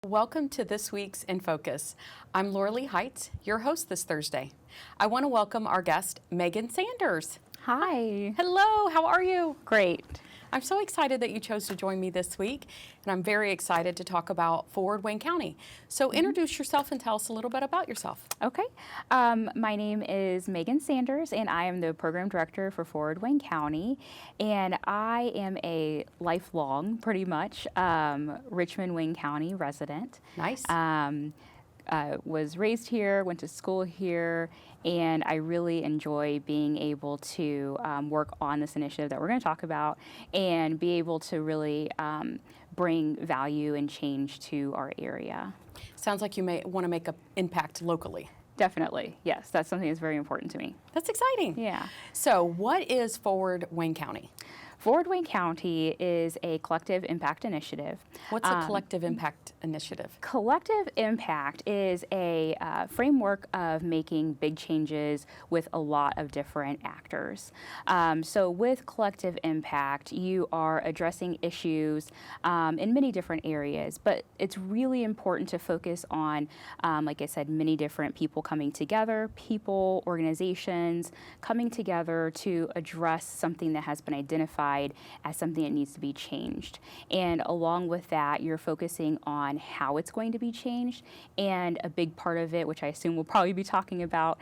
Welcome to this week's In Focus. I'm Lauralee Hites, your host this Thursday. I want to welcome our guest, Megan Sanders. Hi. Hello, how are you? Great. I'm so excited that you chose to join me this week, and I'm very excited to talk about Forward Wayne County. So introduce yourself and tell us a little bit about yourself. Okay. My name is Megan Sanders, and I am the program director for Forward Wayne County. And I am a lifelong, pretty much, Richmond Wayne County resident. Nice. Was raised here, went to school here, and I really enjoy being able to work on this initiative that we're going to talk about and be able to really bring value and change to our area. Sounds like you may want to make an impact locally. Definitely, yes. That's something that's very important to me. That's exciting. Yeah. So what is Forward Wayne County? Forward Wayne County is a collective impact initiative. What's a collective impact initiative? Collective impact is a framework of making big changes with a lot of different actors. So with collective impact, you are addressing issues in many different areas, but it's really important to focus on, like I said, many different people coming together, organizations coming together to address something that has been identified as something that needs to be changed. And along with that, you're focusing on how it's going to be changed. And a big part of it, which I assume we'll probably be talking about,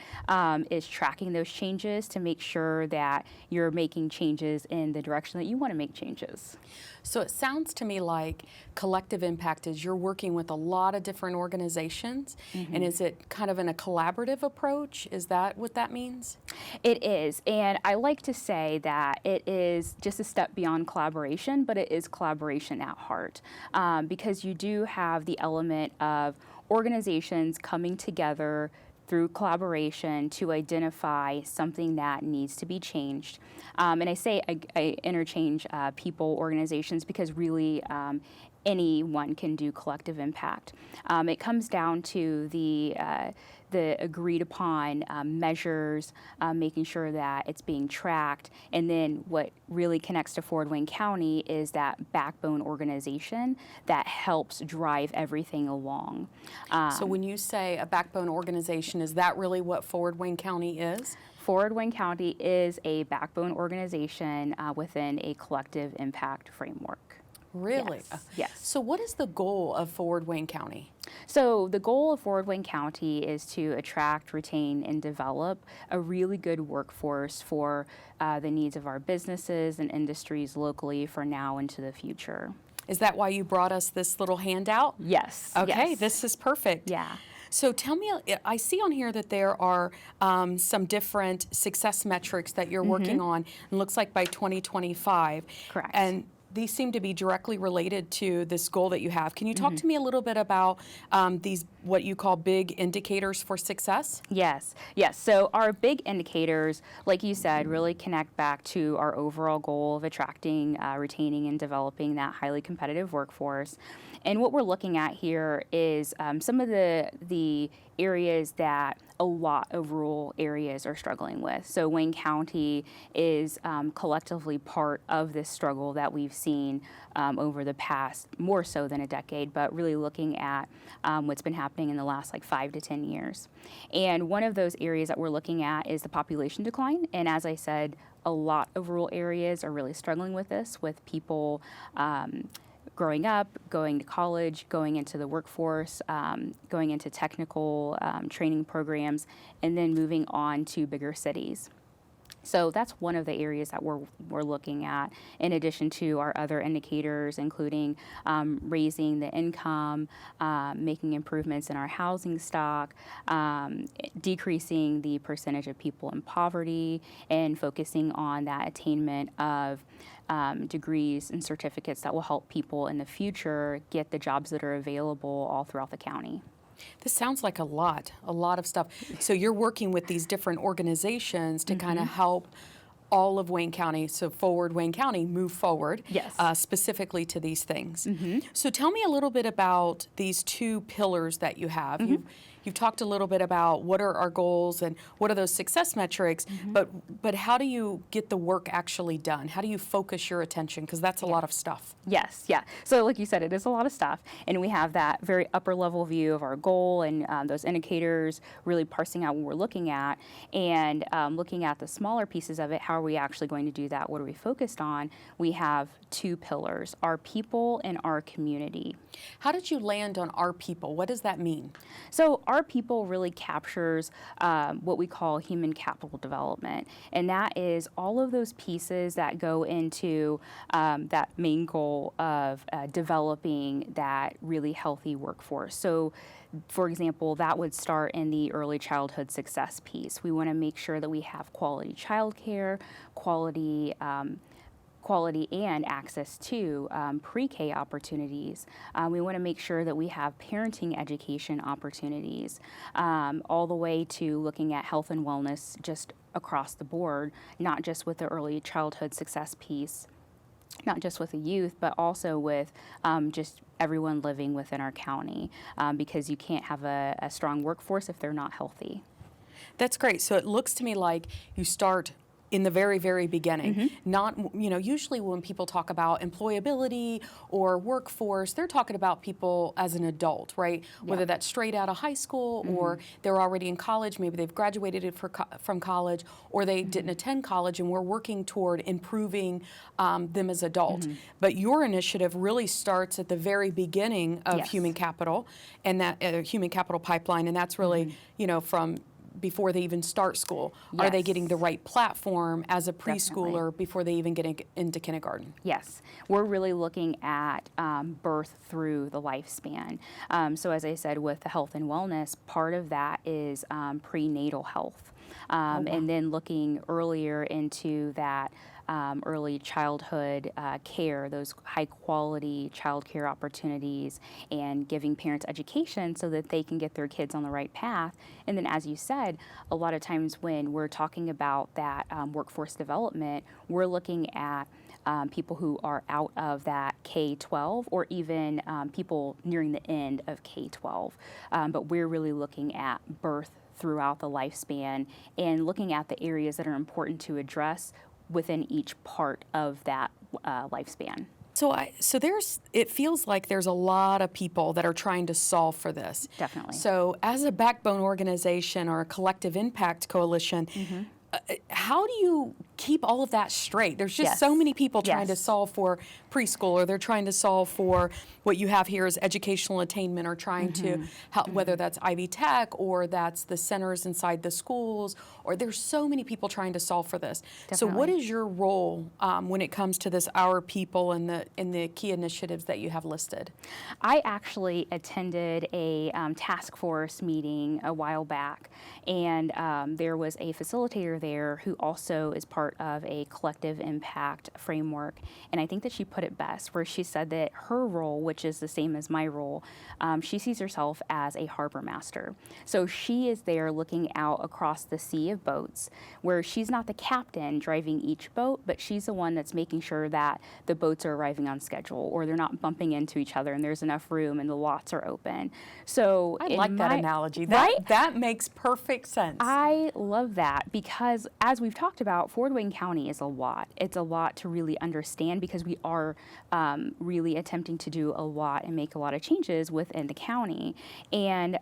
is tracking those changes to make sure that you're making changes in the direction that you want to make changes. So it sounds to me like collective impact is you're working with a lot of different organizations, and is it kind of in a collaborative approach? Is that what that means? It is, and I like to say that it is just a step beyond collaboration, but it is collaboration at heart, because you do have the element of organizations coming together through collaboration to identify something that needs to be changed. And I say I interchange people, organizations, because really anyone can do collective impact. It comes down to the agreed upon measures, making sure that it's being tracked, and then what really connects to Forward Wayne County is that backbone organization that helps drive everything along. So when you say a backbone organization, is that really what Forward Wayne County is? Forward Wayne County is a backbone organization within a collective impact framework. Really? Yes. So what is the goal of Forward Wayne County? So the goal of Forward Wayne County is to attract, retain, and develop a really good workforce for the needs of our businesses and industries locally for now and to the future. Is that why you brought us this little handout? Yes. Okay, yes. This is perfect. Yeah. So tell me, I see on here that there are some different success metrics that you're working on. It looks like by 2025. Correct. And these seem to be directly related to this goal that you have. Can you talk to me a little bit about these, what you call big indicators for success? Yes. So our big indicators, like you said, really connect back to our overall goal of attracting, retaining, and developing that highly competitive workforce. And what we're looking at here is some of the areas that a lot of rural areas are struggling with. So Wayne County is collectively part of this struggle that we've seen over the past more so than a decade, but really looking at what's been happening in the last 5 to 10 years. And one of those areas that we're looking at is the population decline. And as I said, a lot of rural areas are really struggling with this, with people growing up, going to college, going into the workforce, going into technical training programs, and then moving on to bigger cities. So that's one of the areas that we're looking at, in addition to our other indicators, including raising the income, making improvements in our housing stock, decreasing the percentage of people in poverty, and focusing on that attainment of degrees and certificates that will help people in the future get the jobs that are available all throughout the county. This sounds like a lot of stuff. So you're working with these different organizations to kind of help all of Wayne County, so Forward Wayne County, move forward, yes, specifically to these things. So tell me a little bit about these two pillars that you have. you've talked a little bit about what are our goals and what are those success metrics, but how do you get the work actually done? How do you focus your attention? Because that's a lot of stuff. Yes, yeah. So like you said, it is a lot of stuff, and we have that very upper level view of our goal and those indicators, really parsing out what we're looking at, and looking at the smaller pieces of it. How are we actually going to do that? What are we focused on? We have two pillars: our people and our community. How did you land on our people? What does that mean? So our people really captures what we call human capital development, and that is all of those pieces that go into that main goal of developing that really healthy workforce. So for example, that would start in the early childhood success piece. We want to make sure that we have quality childcare, quality and access to pre-K opportunities. We want to make sure that we have parenting education opportunities, all the way to looking at health and wellness just across the board, not just with the early childhood success piece, not just with the youth, but also with just everyone living within our county, because you can't have a strong workforce if they're not healthy. That's great. So it looks to me like you start in the very, very beginning. Not, usually when people talk about employability or workforce, they're talking about people as an adult, right? Yeah. Whether that's straight out of high school or they're already in college, maybe they've graduated from college, or they didn't attend college, and we're working toward improving them as adults. But your initiative really starts at the very beginning of human capital, and that human capital pipeline, and that's really, from before they even start school. Yes. Are they getting the right platform as a preschooler Definitely. Before they even get into kindergarten? Yes, we're really looking at birth through the lifespan. So as I said, with the health and wellness, part of that is prenatal health. And then looking earlier into that early childhood care, those high quality child care opportunities, and giving parents education so that they can get their kids on the right path. And then, as you said, a lot of times when we're talking about that workforce development, we're looking at people who are out of that K-12, or even people nearing the end of K-12. But we're really looking at birth throughout the lifespan and looking at the areas that are important to address within each part of that lifespan. So it feels like there's a lot of people that are trying to solve for this. Definitely. So as a backbone organization or a collective impact coalition, how do you keep all of that straight? There's just so many people trying to solve for preschool, or they're trying to solve for what you have here is educational attainment, or trying to help, whether that's Ivy Tech or that's the centers inside the schools, or there's so many people trying to solve for this. Definitely. So what is your role when it comes to this Our People and the key initiatives that you have listed? I actually attended a task force meeting a while back, and there was a facilitator there who also is part of a collective impact framework, and I think that she put it best, where she said that her role, which is the same as my role, she sees herself as a harbor master. So she is there looking out across the sea of boats, where she's not the captain driving each boat, but she's the one that's making sure that the boats are arriving on schedule, or they're not bumping into each other, and there's enough room and the lots are open. So I like that analogy. Right? That makes perfect sense. I love that, because as we've talked about, Fort Wayne County is a lot. It's a lot to really understand, because we are really attempting to do a lot and make a lot of changes within the county. And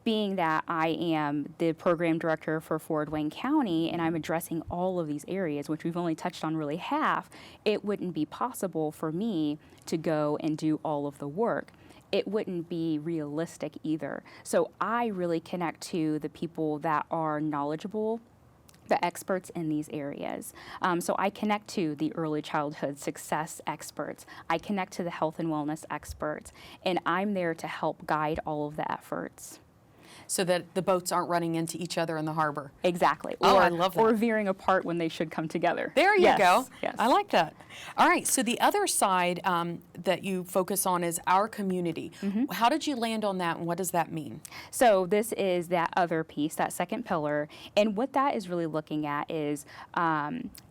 being that I am the program director for Fort Wayne County, and I'm addressing all of these areas, which we've only touched on really half, it wouldn't be possible for me to go and do all of the work. It wouldn't be realistic either. So I really connect to the people that are knowledgeable, the experts in these areas. So I connect to the early childhood success experts. I connect to the health and wellness experts, and I'm there to help guide all of the efforts. So that the boats aren't running into each other in the harbor. Exactly. I love that. Or veering apart when they should come together. There you go. Yes. I like that. All right, so the other side that you focus on is our community. How did you land on that, and what does that mean? So this is that other piece, that second pillar, and what that is really looking at is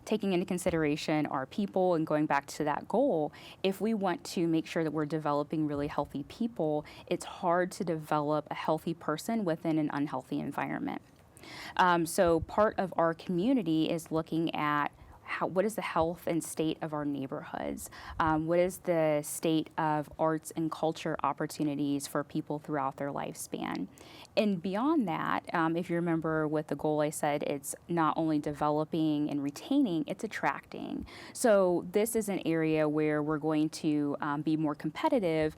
taking into consideration our people and going back to that goal, if we want to make sure that we're developing really healthy people, it's hard to develop a healthy person within an unhealthy environment. So part of our community is looking at what is the health and state of our neighborhoods? What is the state of arts and culture opportunities for people throughout their lifespan? And beyond that, if you remember with the goal, I said it's not only developing and retaining, it's attracting. So this is an area where we're going to be more competitive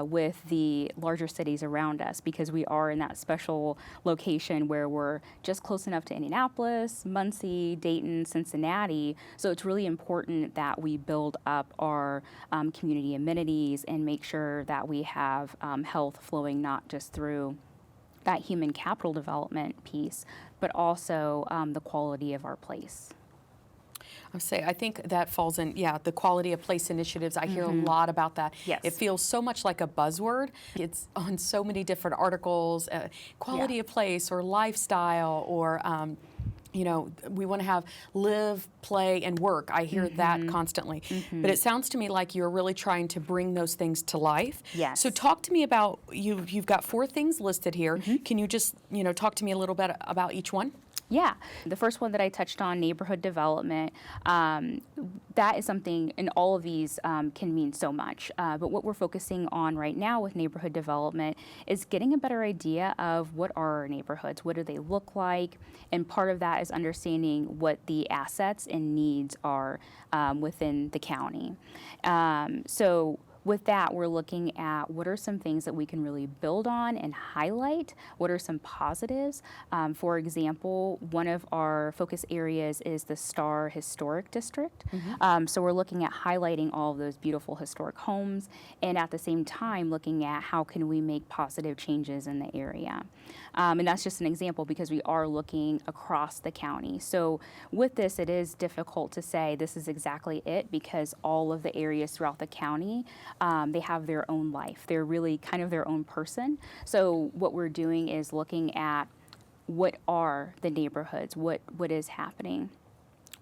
with the larger cities around us, because we are in that special location where we're just close enough to Indianapolis, Muncie, Dayton, Cincinnati. So it's really important that we build up our community amenities and make sure that we have health flowing not just through that human capital development piece, but also the quality of our place. I think that falls in, the quality of place initiatives. I hear a lot about that. Yes. It feels so much like a buzzword. It's on so many different articles, quality of place or lifestyle or, we want to have live, play, and work. I hear that constantly. But it sounds to me like you're really trying to bring those things to life. Yes. So talk to me about, you've got 4 things listed here. Can you just, talk to me a little bit about each one? Yeah, the first one that I touched on, neighborhood development, that is something, and all of these can mean so much. But what we're focusing on right now with neighborhood development is getting a better idea of what are our neighborhoods, what do they look like, and part of that is understanding what the assets and needs are within the county. So with that, we're looking at what are some things that we can really build on and highlight. What are some positives? For example, one of our focus areas is the Star Historic District. So we're looking at highlighting all of those beautiful historic homes, and at the same time looking at how can we make positive changes in the area. And that's just an example because we are looking across the county. So with this, it is difficult to say this is exactly it because all of the areas throughout the county, they have their own life. They're really kind of their own person. So what we're doing is looking at what are the neighborhoods, what is happening.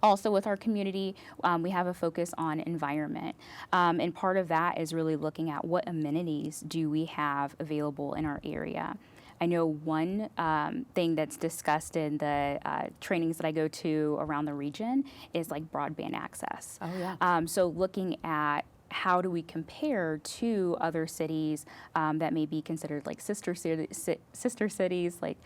Also with our community, we have a focus on environment. And part of that is really looking at what amenities do we have available in our area. I know one thing that's discussed in the trainings that I go to around the region is like broadband access. Oh, yeah. So looking at how do we compare to other cities that may be considered like sister cities, like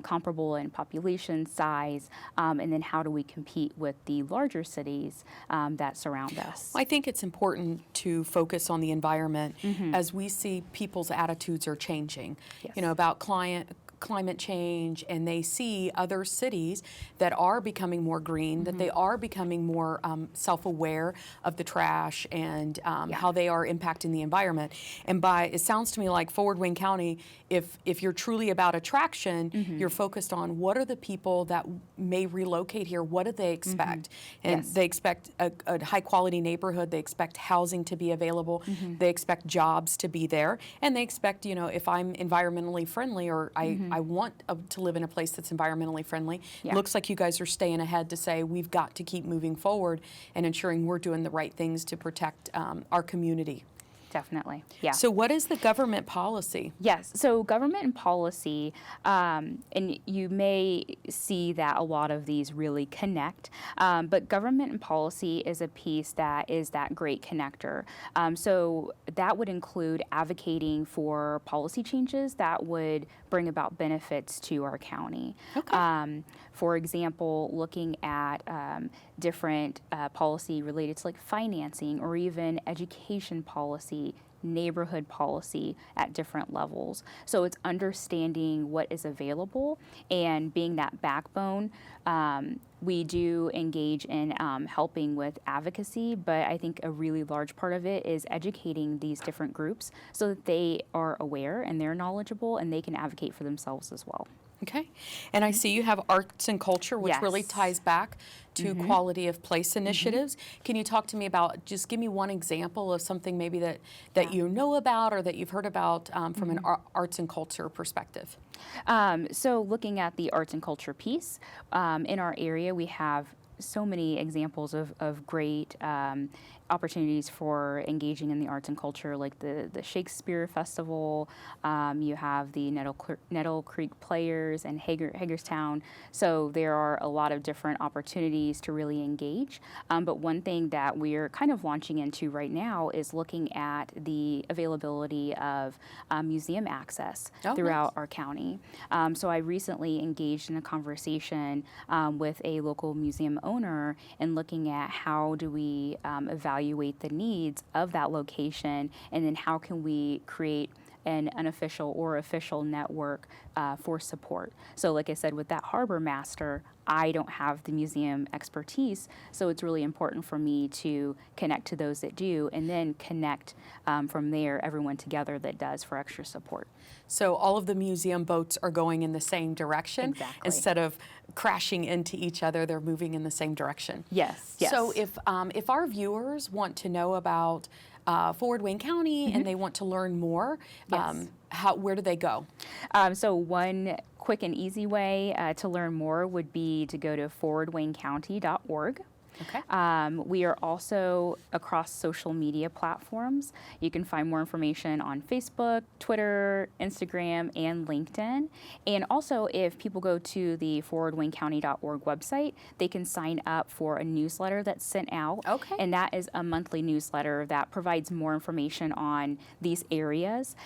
comparable in population size, and then how do we compete with the larger cities that surround us? I think it's important to focus on the environment as we see people's attitudes are changing, Yes. About climate change, and they see other cities that are becoming more green, that they are becoming more self-aware of the trash and how they are impacting the environment. And it sounds to me like Forward Wayne County, if you're truly about attraction, you're focused on what are the people that may relocate here, what do they expect? And Yes. they expect a high quality neighborhood, they expect housing to be available, they expect jobs to be there, and they expect, if I'm environmentally friendly or I want to live in a place that's environmentally friendly. Yeah. Looks like you guys are staying ahead to say we've got to keep moving forward and ensuring we're doing the right things to protect our community. Definitely, yeah. So what is the government policy? Yes, so government and policy, and you may see that a lot of these really connect, but government and policy is a piece that is that great connector. So that would include advocating for policy changes that would bring about benefits to our county. Okay. For example, looking at different policy related to like financing or even education policy, neighborhood policy at different levels. So it's understanding what is available and being that backbone. We do engage in helping with advocacy, but I think a really large part of it is educating these different groups so that they are aware and they're knowledgeable and they can advocate for themselves as well. Okay. And I see you have arts and culture, which really Yes. ties back to quality of place initiatives. Can you talk to me about, just give me one example of something maybe that you know about or that you've heard about from an arts and culture perspective? So looking at the arts and culture piece, in our area we have so many examples of great opportunities for engaging in the arts and culture, like the Shakespeare Festival. You have the Nettle Creek Players and Hagerstown. So there are a lot of different opportunities to really engage. But one thing that we're kind of launching into right now is looking at the availability of museum access throughout our county. So I recently engaged in a conversation with a local museum owner and looking at how do we evaluate the needs of that location, and then how can we create an unofficial or official network for support. So like I said, with that harbor master, I don't have the museum expertise, so it's really important for me to connect to those that do, and then connect from there everyone together that does for extra support. So all of the museum boats are going in the same direction. Exactly. Instead of crashing into each other, they're moving in the same direction. Yes. Yes. So if our viewers want to know about Fort Wayne County and they want to learn more, Yes. Where do they go? So one quick and easy way to learn more would be to go to forwardwaynecounty.org. Okay. We are also across social media platforms. You can find more information on Facebook, Twitter, Instagram, and LinkedIn. And also, if people go to the forwardwaynecounty.org website, they can sign up for a newsletter that's sent out. Okay. And that is a monthly newsletter that provides more information on these areas,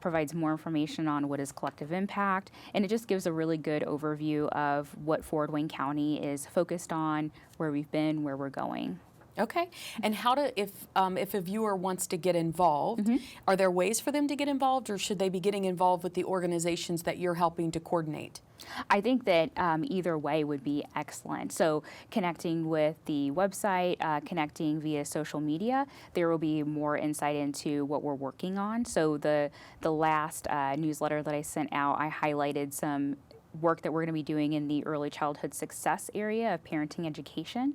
provides more information on what is collective impact, and it just gives a really good overview of what Fort Wayne County is focused on, where we've been, where we're going. Okay. And how to, if a viewer wants to get involved, are there ways for them to get involved, or should they be getting involved with the organizations that you're helping to coordinate? I think that either way would be excellent. So connecting with the website, connecting via social media, there will be more insight into what we're working on. So the last newsletter that I sent out, I highlighted some work that we're going to be doing in the early childhood success area of parenting education.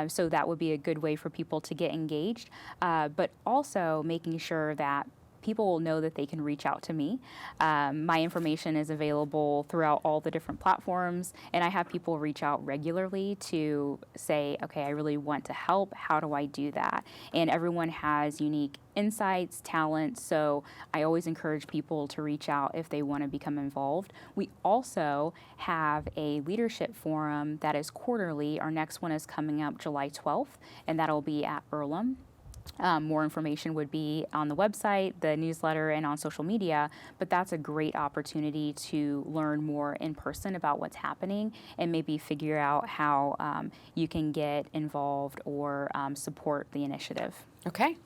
So that would be a good way for people to get engaged, but also making sure that people will know that they can reach out to me. My information is available throughout all the different platforms, and I have people reach out regularly to say, okay, I really want to help. How do I do that? And everyone has unique insights, talents, so I always encourage people to reach out if they want to become involved. We also have a leadership forum that is quarterly. Our next one is coming up July 12th, and that'll be at Earlham. More information would be on the website, the newsletter, and on social media, but that's a great opportunity to learn more in person about what's happening and maybe figure out how you can get involved or support the initiative. Okay.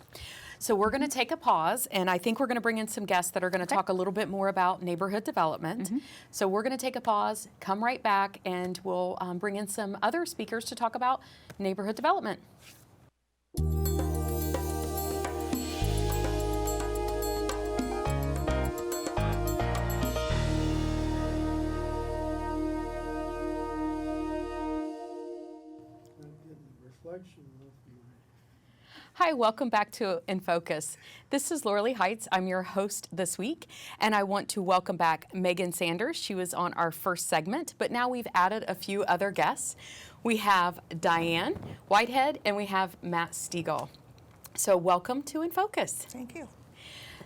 So we're going to take a pause, and I think we're going to bring in some guests that are going to talk a little bit more about neighborhood development. So we're going to take a pause, come right back, and we'll bring in some other speakers to talk about neighborhood development. Hi, welcome back to In Focus. This is Lauralee Hites. I'm your host this week, and I want to welcome back Megan Sanders. She was on our first segment, but now we've added a few other guests. We have Diane Whitehead, and we have Matt Stegall. So welcome to In Focus. Thank you.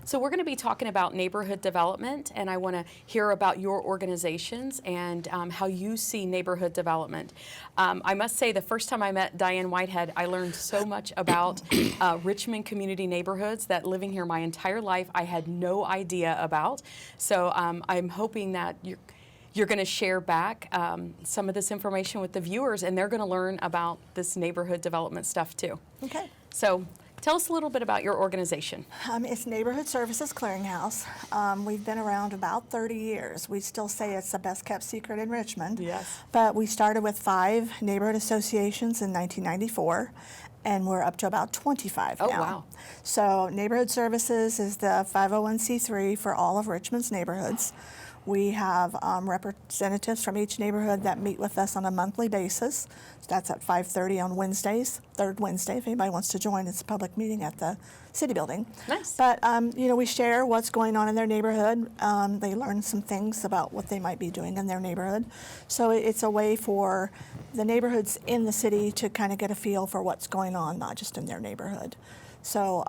So we're going to be talking about neighborhood development, and I want to hear about your organizations and how you see neighborhood development. I must say, the first time I met Diane Whitehead, I learned so much about Richmond community neighborhoods that living here my entire life I had no idea about. So I'm hoping that you're going to share back some of this information with the viewers, and they're going to learn about this neighborhood development stuff too. Okay. So tell us a little bit about your organization. It's Neighborhood Services Clearinghouse. We've been around about 30 years. We still say it's the best kept secret in Richmond. Yes. But we started with 5 neighborhood associations in 1994, and we're up to about 25 now. Oh, wow. So Neighborhood Services is the 501c3 for all of Richmond's neighborhoods. We have representatives from each neighborhood that meet with us on a monthly basis. That's at 5:30 on Wednesdays, third Wednesday. If anybody wants to join, it's a public meeting at the city building. Nice. But we share what's going on in their neighborhood. They learn some things about what they might be doing in their neighborhood. So it's a way for the neighborhoods in the city to kind of get a feel for what's going on, not just in their neighborhood. So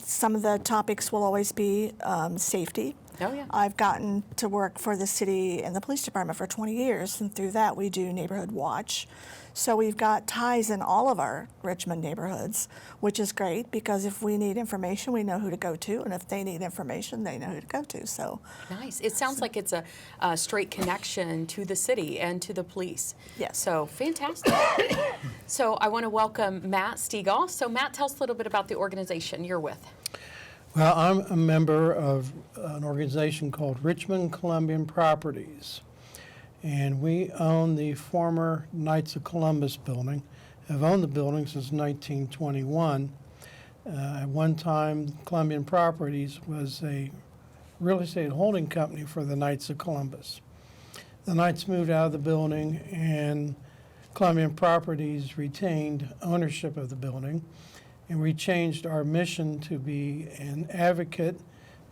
some of the topics will always be safety. Oh, yeah. I've gotten to work for the city and the police department for 20 years, and through that we do neighborhood watch. So we've got ties in all of our Richmond neighborhoods, which is great because if we need information, we know who to go to, and if they need information, they know who to go to. So nice. It sounds like it's a straight connection to the city and to the police. Yes. So fantastic. So I want to welcome Matt Stegall. So Matt, tell us a little bit about the organization you're with. Well, I'm a member of an organization called Richmond Columbian Properties, and we own the former Knights of Columbus building. Have owned the building since 1921. At one time, Columbian Properties was a real estate holding company for the Knights of Columbus. The Knights moved out of the building, and Columbian Properties retained ownership of the building. And we changed our mission to be an advocate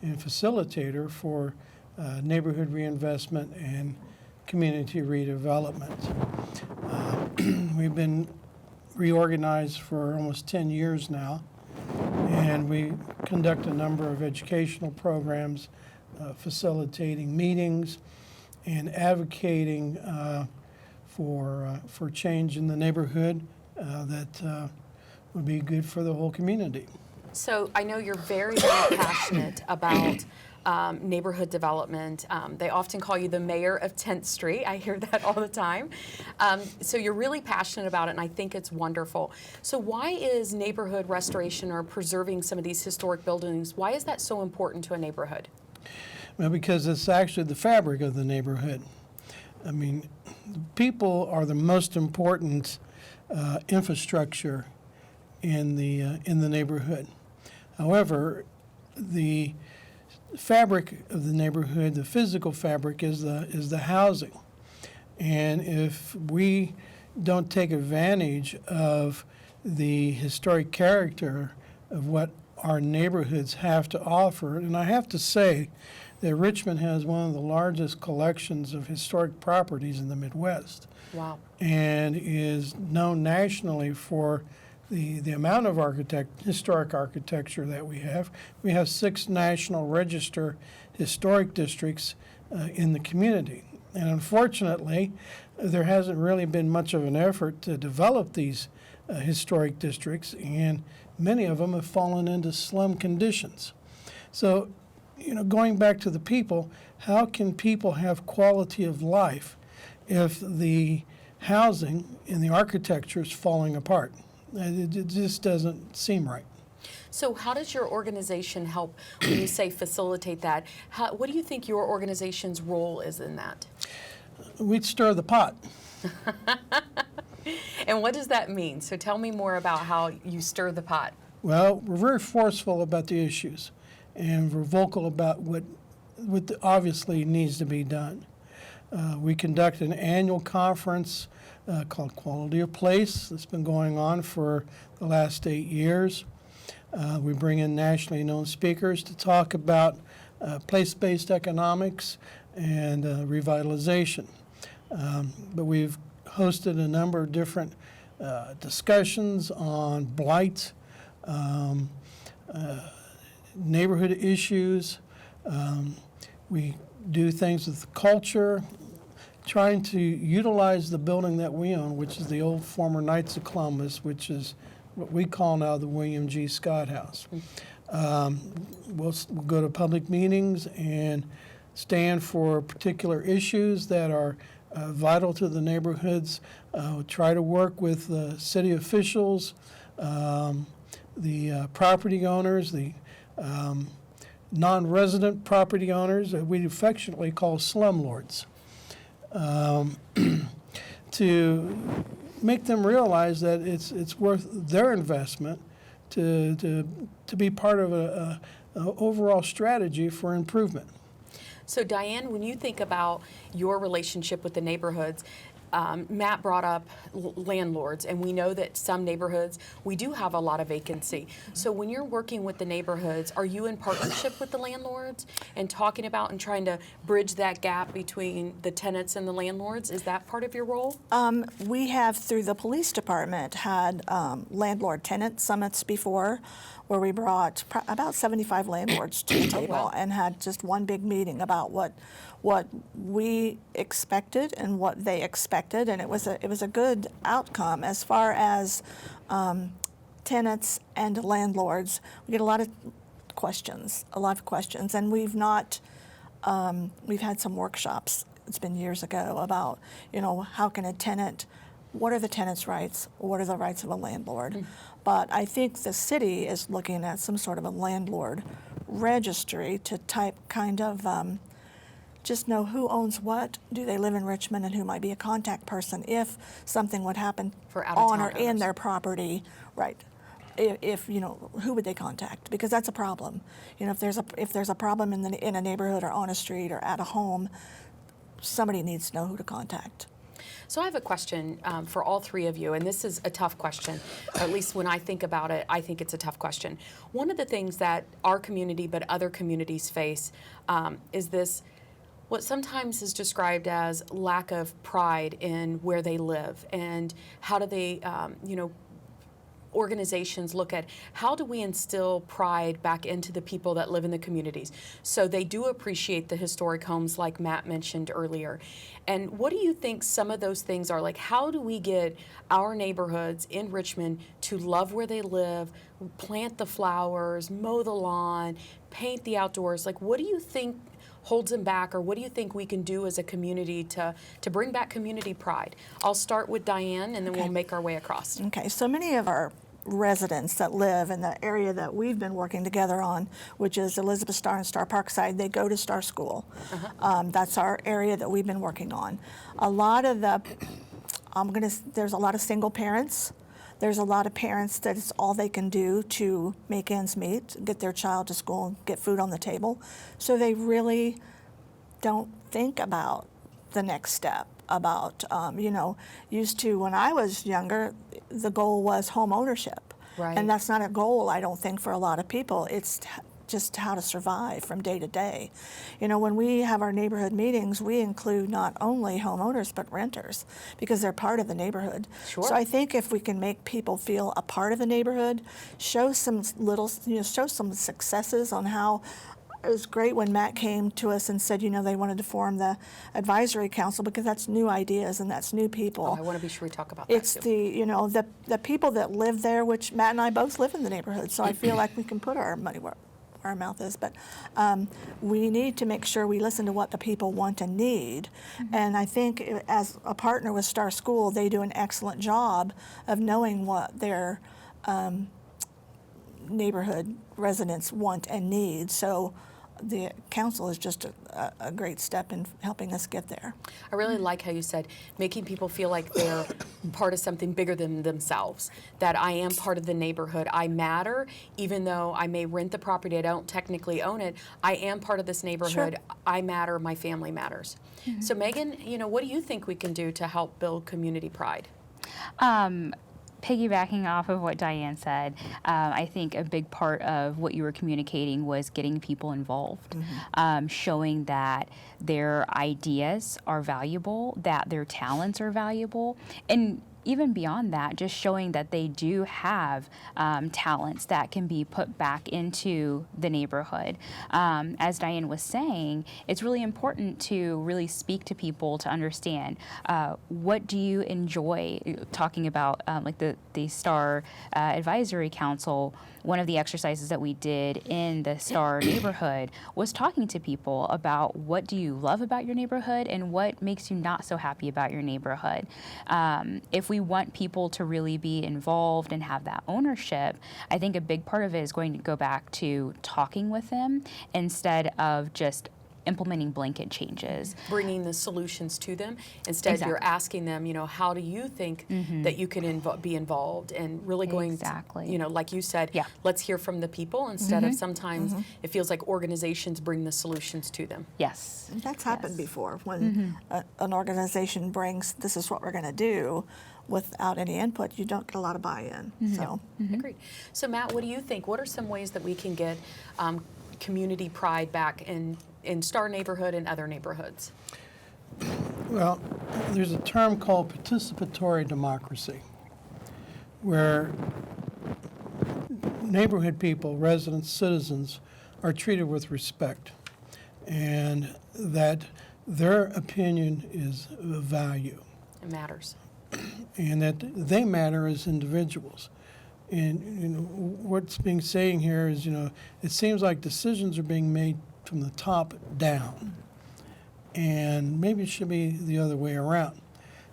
and facilitator for neighborhood reinvestment and community redevelopment. We've been reorganized for almost 10 years now, and we conduct a number of educational programs, facilitating meetings and advocating for change in the neighborhood that would be good for the whole community. So I know you're very, very passionate about neighborhood development. They often call you the mayor of 10th Street. I hear that all the time. So you're really passionate about it, and I think it's wonderful. So why is neighborhood restoration or preserving some of these historic buildings, why is that so important to a neighborhood? Well, because it's actually the fabric of the neighborhood. I mean, people are the most important infrastructure in the neighborhood. However, the fabric of the neighborhood, the physical fabric, is the housing. And if we don't take advantage of the historic character of what our neighborhoods have to offer, and I have to say that Richmond has one of the largest collections of historic properties in the Midwest. Wow. And is known nationally for the amount of historic architecture that we have. We have 6 National Register historic districts in the community. And unfortunately, there hasn't really been much of an effort to develop these historic districts, and many of them have fallen into slum conditions. So, going back to the people, how can people have quality of life if the housing and the architecture is falling apart? It just doesn't seem right. So how does your organization help when you say facilitate that? What do you think your organization's role is in that? We'd stir the pot. And what does that mean? So tell me more about how you stir the pot. Well, we're very forceful about the issues, and we're vocal about what obviously needs to be done. We conduct an annual conference called Quality of Place that's been going on for the last 8 years. We bring in nationally known speakers to talk about place-based economics and revitalization. But we've hosted a number of different discussions on blight, neighborhood issues. We do things with culture, trying to utilize the building that we own, which is the old former Knights of Columbus, which is what we call now the William G. Scott House. We'll go to public meetings and stand for particular issues that are vital to the neighborhoods. We'll try to work with city officials, the property owners, the non-resident property owners that we affectionately call slumlords, to make them realize that it's worth their investment to be part of an overall strategy for improvement. So Diane, when you think about your relationship with the neighborhoods, Matt brought up landlords, and we know that some neighborhoods, we do have a lot of vacancy. So when you're working with the neighborhoods, are you in partnership with the landlords and talking about and trying to bridge that gap between the tenants and the landlords? Is that part of your role? We have, through the police department, had landlord-tenant summits before, where we brought about 75 landlords to the table and had just one big meeting about what we expected and what they expected, and it was a good outcome as far as tenants and landlords. We get a lot of questions, and we've had some workshops. It's been years ago about, how can a tenant, what are the tenant's rights, what are the rights of a landlord? But I think the city is looking at some sort of a landlord registry to type kind of just know who owns what, do they live in Richmond, and who might be a contact person if something would happen For out-of-town on or in owners. their property, right? If who would they contact? Because that's a problem. If there's a problem in a neighborhood or on a street or at a home, somebody needs to know who to contact. So I have a question for all three of you, and this is a tough question. At least when I think about it, I think it's a tough question. One of the things that our community, but other communities face, is this, what sometimes is described as lack of pride in where they live, and how do they, organizations look at how do we instill pride back into the people that live in the communities so they do appreciate the historic homes like Matt mentioned earlier. And what do you think some of those things are? Like, how do we get our neighborhoods in Richmond to love where they live, plant the flowers, mow the lawn, paint the outdoors? Like, what do you think holds them back, or what do you think we can do as a community to bring back community pride? I'll start with Diane, and then we'll make our way across. Okay, so many of our residents that live in the area that we've been working together on, which is Elizabeth Star and Star Parkside, they go to Star School. That's our area that we've been working on. A lot of there's a lot of single parents. There's a lot of parents that it's all they can do to make ends meet, get their child to school, and get food on the table. So they really don't think about the next step. About, used to, when I was younger, the goal was home ownership. Right. And that's not a goal, I don't think, for a lot of people. It's just how to survive from day to day. When we have our neighborhood meetings, we include not only homeowners, but renters, because they're part of the neighborhood. Sure. So I think if we can make people feel a part of the neighborhood, show some successes on how. It was great when Matt came to us and said, they wanted to form the advisory council, because that's new ideas and that's new people. Oh, I want to be sure we talk about that It's too. the people that live there, which Matt and I both live in the neighborhood, so I feel like we can put our money where our mouth is. But we need to make sure we listen to what the people want and need. And I think as a partner with Star School, they do an excellent job of knowing what their neighborhood residents want and need. So the council is just a great step in helping us get there. I really like how you said making people feel like they're part of something bigger than themselves, that I am part of the neighborhood. I matter, even though I may rent the property, I don't technically own it. I am part of this neighborhood. Sure. I matter, my family matters. So Megan, what do you think we can do to help build community pride? Piggybacking off of what Diane said, I think a big part of what you were communicating was getting people involved, showing that their ideas are valuable, that their talents are valuable, and even beyond that, just showing that they do have talents that can be put back into the neighborhood. As Diane was saying, it's really important to really speak to people to understand what do you enjoy. Talking about like the STAR Advisory Council, one of the exercises that we did in the STAR neighborhood was talking to people about what do you love about your neighborhood and what makes you not so happy about your neighborhood. If we want people to really be involved and have that ownership, I think a big part of it is going to go back to talking with them instead of just implementing blanket changes. Bringing the solutions to them. Instead, you're Exactly. asking them, how do you think that you can be involved, and really going, Exactly. like you said, Yeah. let's hear from the people instead of sometimes it feels like organizations bring the solutions to them. Yes. And that's happened Yes. before when an organization brings, this is what we're going to do, without any input, you don't get a lot of buy-in. So Agreed. So Matt, what do you think? What are some ways that we can get community pride back in Star neighborhood and other neighborhoods? Well, there's a term called participatory democracy, where neighborhood people, residents, citizens, are treated with respect, and that their opinion is of value, It matters. and that they matter as individuals. And what's being saying here is, it seems like decisions are being made from the top down, and maybe it should be the other way around.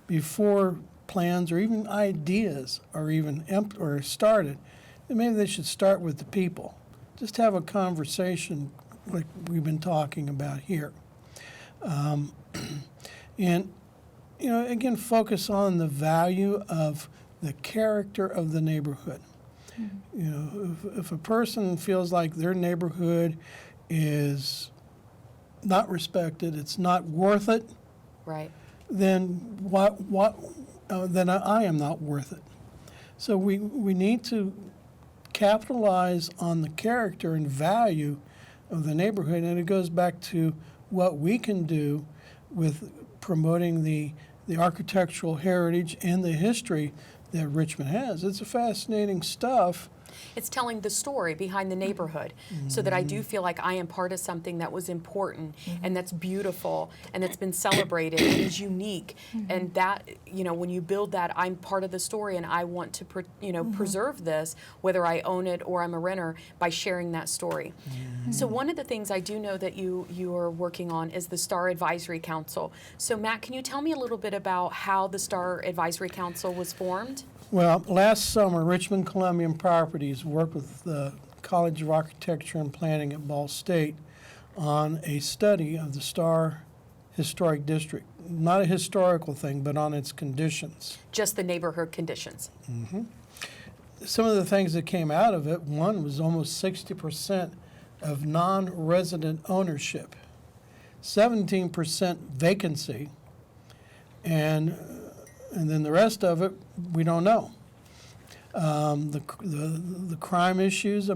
Before plans or even ideas are even or started, then maybe they should start with the people. Just have a conversation like we've been talking about here, and again, focus on the value of the character of the neighborhood. If a person feels like their neighborhood is not respected, it's not worth it, Right. then then I am not worth it. So we need to capitalize on the character and value of the neighborhood, and it goes back to what we can do with promoting the architectural heritage and the history that Richmond has. It's a fascinating stuff. It's telling the story behind the neighborhood so that I do feel like I am part of something that was important and that's beautiful and that's been celebrated and is unique. And that, when you build that, I'm part of the story and I want to, preserve this, whether I own it or I'm a renter, by sharing that story. So one of the things I do know that you are working on is the Star Advisory Council. So Matt, can you tell me a little bit about how the Star Advisory Council was formed? Well, last summer, Richmond Columbian Properties worked with the College of Architecture and Planning at Ball State on a study of the Star Historic District. Not a historical thing, but on its conditions. Just the neighborhood conditions. Some of the things that came out of it, one was almost 60% of non-resident ownership, 17% vacancy, and then the rest of it, we don't know. The crime issues,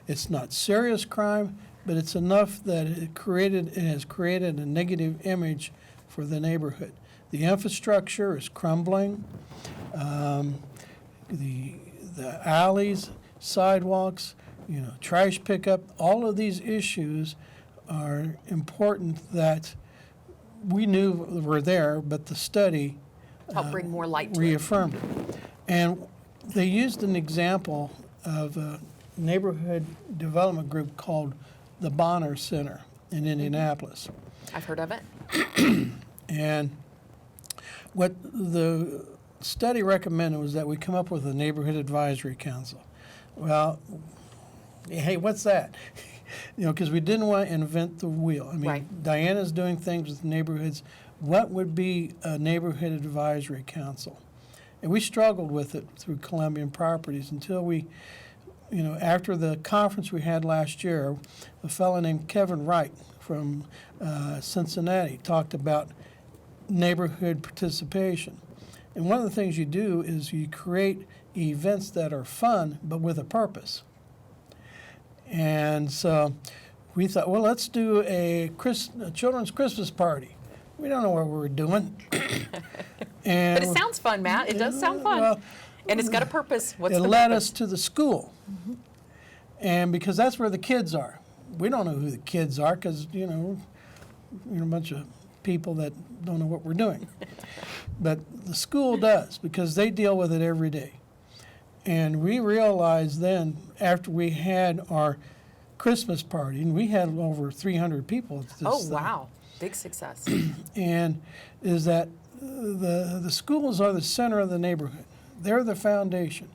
it's not serious crime, but it's enough that it has created a negative image for the neighborhood. The infrastructure is crumbling. The alleys, sidewalks, trash pickup, all of these issues are important that we knew were there, but the study Help bring more light to it. reaffirmed it. And they used an example of a neighborhood development group called the Bonner Center in Indianapolis. I've heard of it. And what the study recommended was that we come up with a neighborhood advisory council. Well, hey, what's that? Because we didn't want to invent the wheel. Right. Diana's doing things with neighborhoods. What would be a neighborhood advisory council? And we struggled with it through Columbian Properties until we, after the conference we had last year, a fellow named Kevin Wright from Cincinnati talked about neighborhood participation. And one of the things you do is you create events that are fun but with a purpose. And so we thought, well, let's do a children's Christmas party. We don't know what we're doing. And But it sounds fun, Matt. It does sound fun. well, and it's got a purpose. What's it the led purpose? us to the school. And because that's where the kids are. We don't know who the kids are because, we're a bunch of people that don't know what we're doing. But the school does because they deal with it every day. And we realized then, after we had our Christmas party, and we had over 300 people at this Oh, thing. wow. Big success. And is that the schools are the center of the neighborhood. They're the foundation.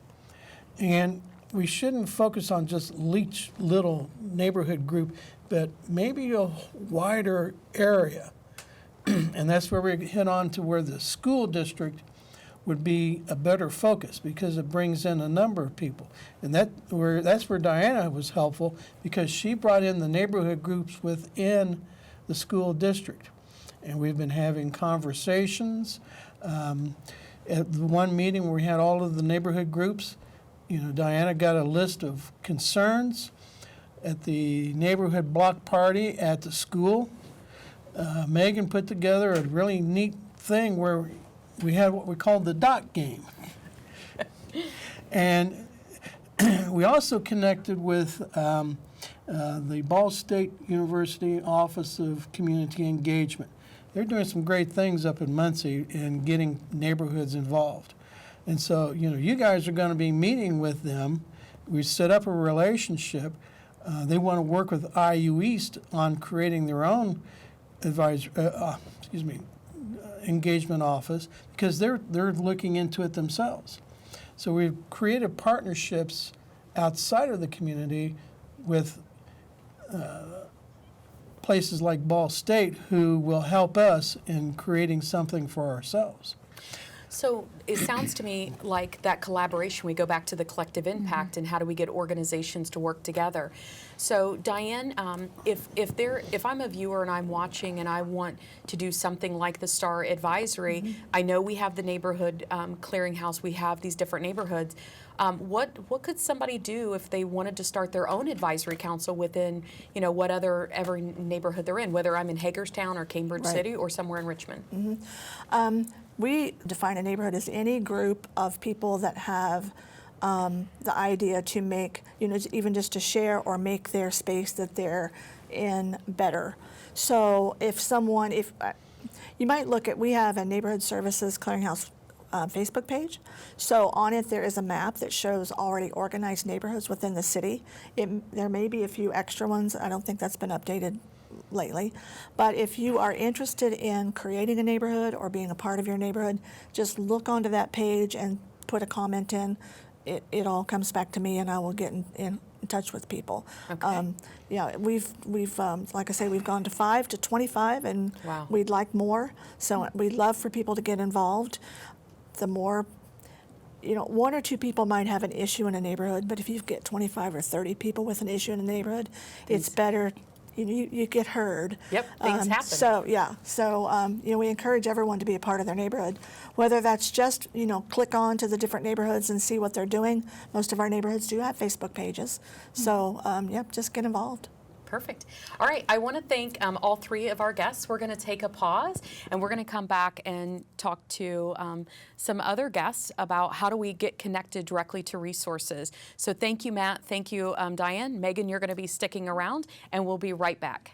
And we shouldn't focus on just little neighborhood group, but maybe a wider area. And that's where we hit on to where the school district would be a better focus because it brings in a number of people. And that's where Diana was helpful because she brought in the neighborhood groups within the school district. And we've been having conversations. At the one meeting where we had all of the neighborhood groups, Diana got a list of concerns. At the neighborhood block party at the school, Megan put together a really neat thing where we had what we called the dot game. And we also connected with the Ball State University Office of Community Engagement. They're doing some great things up in Muncie in getting neighborhoods involved. And so, you guys are going to be meeting with them. We set up a relationship. They want to work with IU East on creating their own engagement office because they're looking into it themselves. So we've created partnerships outside of the community with places like Ball State who will help us in creating something for ourselves. So it sounds to me like that collaboration, we go back to the collective impact and how do we get organizations to work together. So Diane, if I'm a viewer and I'm watching and I want to do something like the STAR advisory, I know we have the neighborhood clearinghouse, we have these different neighborhoods. What could somebody do if they wanted to start their own advisory council within, every neighborhood they're in, whether I'm in Hagerstown or Cambridge City or somewhere in Richmond? We define a neighborhood as any group of people that have the idea to make, even just to share or make their space that they're in better. So you might look at, we have a Neighborhood Services Clearinghouse Facebook page. So on it there is a map that shows already organized neighborhoods within the city. There may be a few extra ones. I don't think that's been updated lately. But if you are interested in creating a neighborhood or being a part of your neighborhood, just look onto that page and put a comment in. It all comes back to me and I will get in touch with people. Okay. We've like I say, we've gone to 5 to 25 and Wow. We'd like more. So we'd love for people to get involved. The more, one or two people might have an issue in a neighborhood, but if you get 25 or 30 people with an issue in a neighborhood, it's better. You get heard. Yep, things happen. So we encourage everyone to be a part of their neighborhood, whether that's just click on to the different neighborhoods and see what they're doing. Most of our neighborhoods do have Facebook pages, so just get involved. Perfect. All right, I want to thank all three of our guests. We're going to take a pause and we're going to come back and talk to some other guests about how do we get connected directly to resources. So thank you, Matt. Thank you, Diane. Megan, you're going to be sticking around and we'll be right back.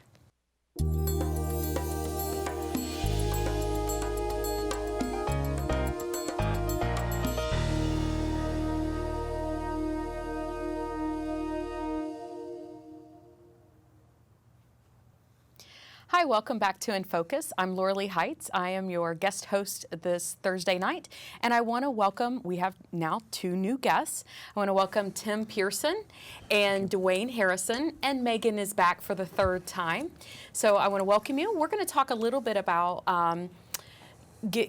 Hi, welcome back to In Focus. I'm Lauralee Hites. I am your guest host this Thursday night, and I want to welcome, we have now two new guests. I want to welcome Tim Pearson and Dwayne Harrison, and Megan is back for the third time. So I want to welcome you. We're going to talk a little bit about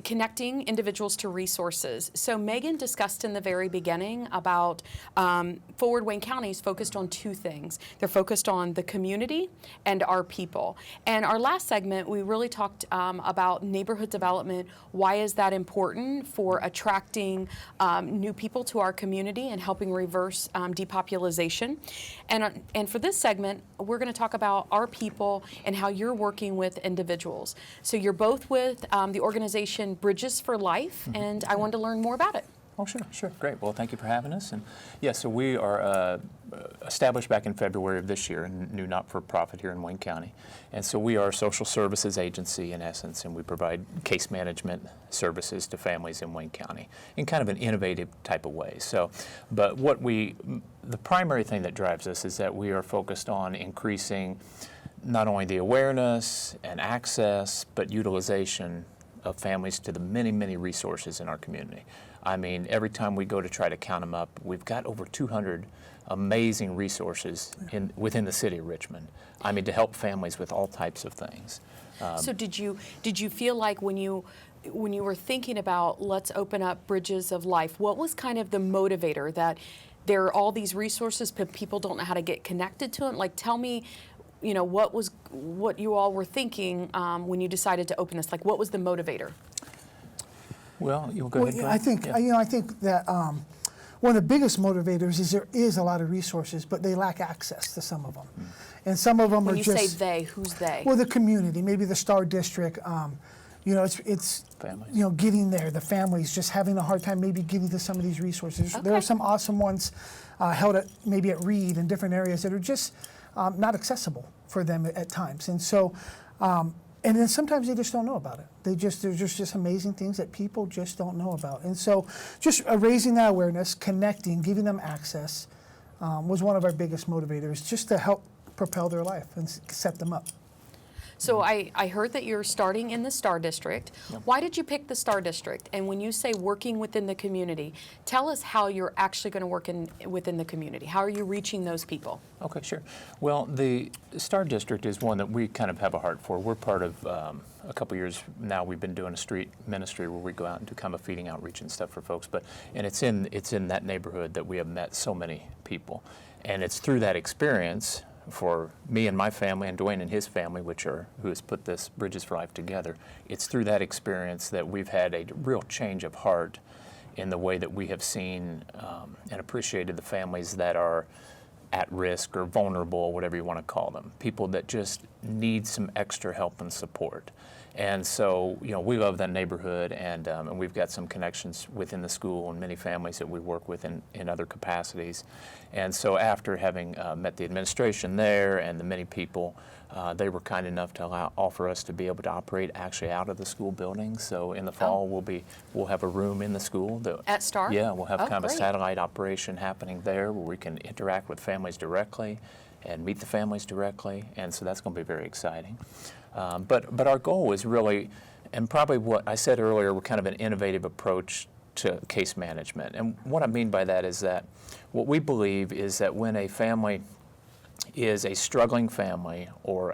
connecting individuals to resources. So Megan discussed in the very beginning about Forward Wayne County is focused on two things. They're focused on the community and our people. And our last segment, we really talked about neighborhood development. Why is that important for attracting new people to our community and helping reverse depopulation? And for this segment, we're going to talk about our people and how you're working with individuals. So you're both with the organization Bridges for Life, and I wanted to learn more about it. Oh, sure. Great. Well, thank you for having us. And yes, so we are established back in February of this year, a new not-for-profit here in Wayne County. And so we are a social services agency in essence, and we provide case management services to families in Wayne County in kind of an innovative type of way. So, but the primary thing that drives us is that we are focused on increasing not only the awareness and access, but utilization of families to the many, many resources in our community. I mean, every time we go to try to count them up, we've got over 200 amazing resources within the city of Richmond. I mean, to help families with all types of things. So did you feel like when you were thinking about let's open up Bridges of Life, what was kind of the motivator that there are all these resources but people don't know how to get connected to it? Like, tell me, you know, what you all were thinking when you decided to open this? Like, what was the motivator? Well, you'll go ahead. I think I think that one of the biggest motivators is there is a lot of resources, but they lack access to some of them, and some of them When are you just say they, who's they? well, the community, maybe the Star District. You know, it's Families. you know, getting there. The families just having a hard time maybe getting to some of these resources. There are Okay. some awesome ones held at maybe at Reed and different areas that are just not accessible for them at times, and so. And then sometimes they just don't know about it. There's just amazing things that people just don't know about. And so just raising that awareness, connecting, giving them access was one of our biggest motivators, just to help propel their life and set them up. So I heard that you're starting in the Star District. Why did you pick the Star District? And when you say working within the community, tell us how you're actually going to work within the community. How are you reaching those people? Okay, sure. Well, the Star District is one that we kind of have a heart for. We're part of, a couple years now, we've been doing a street ministry where we go out and do kind of feeding outreach and stuff for folks. And it's in that neighborhood that we have met so many people. And it's through that experience for me and my family and Dwayne and his family, who has put this Bridges for Life together. It's through that experience that we've had a real change of heart in the way that we have seen and appreciated the families that are at risk or vulnerable, whatever you want to call them, people that just need some extra help and support. And so, you know, we love that neighborhood, and we've got some connections within the school and many families that we work with in other capacities. And so after having met the administration there and the many people, they were kind enough to offer us to be able to operate actually out of the school building. So in the fall, we'll have a room in the school. At Star? Yeah, we'll have kind of great. a satellite operation happening there where we can interact with families directly and meet the families directly, and so that's going to be very exciting. But our goal is really, and probably what I said earlier, we're kind of an innovative approach to case management. And what I mean by that is that what we believe is that when a family is a struggling family or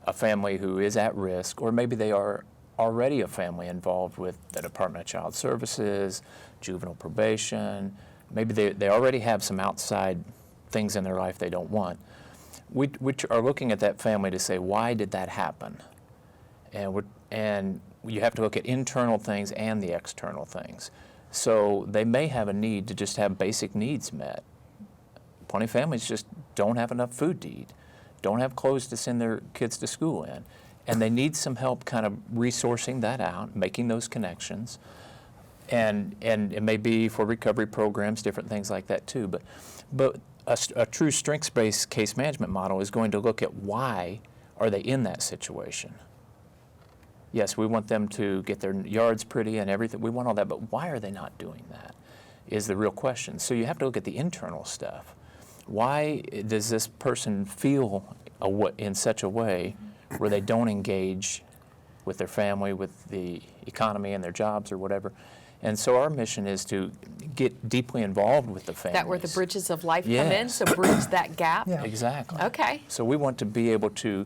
a family who is at risk, or maybe they are already a family involved with the Department of Child Services, juvenile probation, maybe they already have some outside things in their life they don't want. We are looking at that family to say, why did that happen? And you have to look at internal things and the external things. So they may have a need to just have basic needs met. Plenty of families just don't have enough food to eat, don't have clothes to send their kids to school in, and they need some help kind of resourcing that out, making those connections. And it may be for recovery programs, different things like that too. But a true strengths-based case management model is going to look at why are they in that situation. Yes, we want them to get their yards pretty and everything. We want all that, but why are they not doing that is the real question. So you have to look at the internal stuff. Why does this person feel in such a way where they don't engage with their family, with the economy and their jobs or whatever? And so our mission is to get deeply involved with the families. That where the Bridges of Life come in, Yes. so bridge that gap? Yeah. Exactly. Okay. So we want to be able to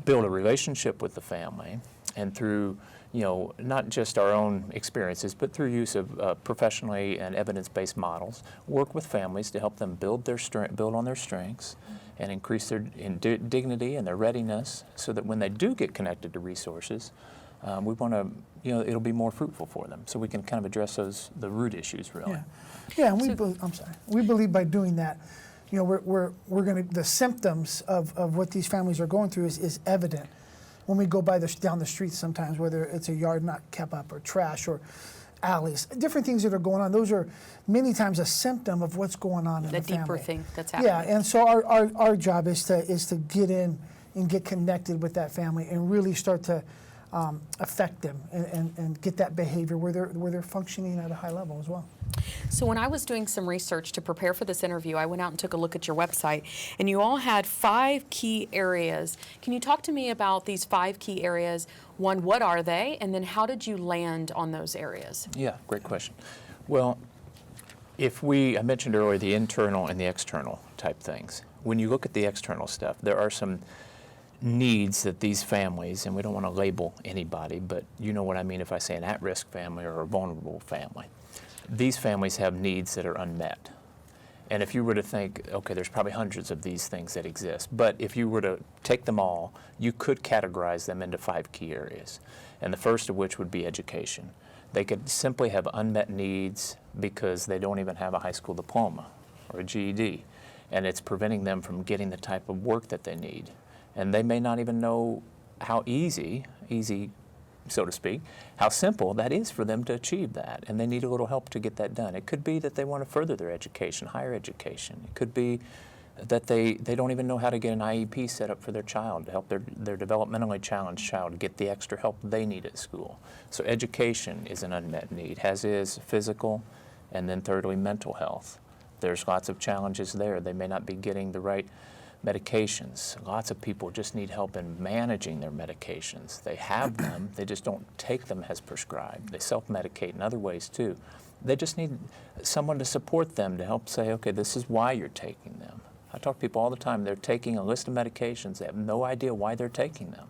build a relationship with the family, and through, you know, not just our own experiences, but through use of professionally and evidence-based models, work with families to help them build on their strengths and increase their dignity and their readiness, so that when they do get connected to resources, we want to, you know, it'll be more fruitful for them. So we can kind of address the root issues, really. Yeah, and we believe by doing that, you know, we're going to, the symptoms of what these families are going through is evident when we go down the street sometimes, whether it's a yard not kept up or trash or alleys, different things that are going on. Those are many times a symptom of what's going on in the family. deeper thing that's happening. Yeah, and so our job is to get in and get connected with that family and really start to affect them and get that behavior where they're functioning at a high level as well. So when I was doing some research to prepare for this interview, I went out and took a look at your website, and you all had 5 key areas. Can you talk to me about these 5 key areas? One, what are they? And then how did you land on those areas? Yeah, great question. Well, I mentioned earlier the internal and the external type things. When you look at the external stuff, there are some needs that these families, and we don't want to label anybody, but you know what I mean if I say an at-risk family or a vulnerable family. These families have needs that are unmet. And if you were to think, okay, there's probably hundreds of these things that exist, but if you were to take them all, you could categorize them into 5 key areas. And the first of which would be education. They could simply have unmet needs because they don't even have a high school diploma or a GED, and it's preventing them from getting the type of work that they need. And they may not even know how easy, so to speak, how simple that is for them to achieve that, and they need a little help to get that done. It could be that they want to further their education, higher education. It could be that they don't even know how to get an IEP set up for their child to help their developmentally challenged child get the extra help they need at school. So education is an unmet need, as is physical, and then thirdly, mental health. There's lots of challenges there. They may not be getting the right medications. Lots of people just need help in managing their medications. They have them, they just don't take them as prescribed. They self-medicate in other ways too. They just need someone to support them to help say, okay, this is why you're taking them. I talk to people all the time, they're taking a list of medications, they have no idea why they're taking them.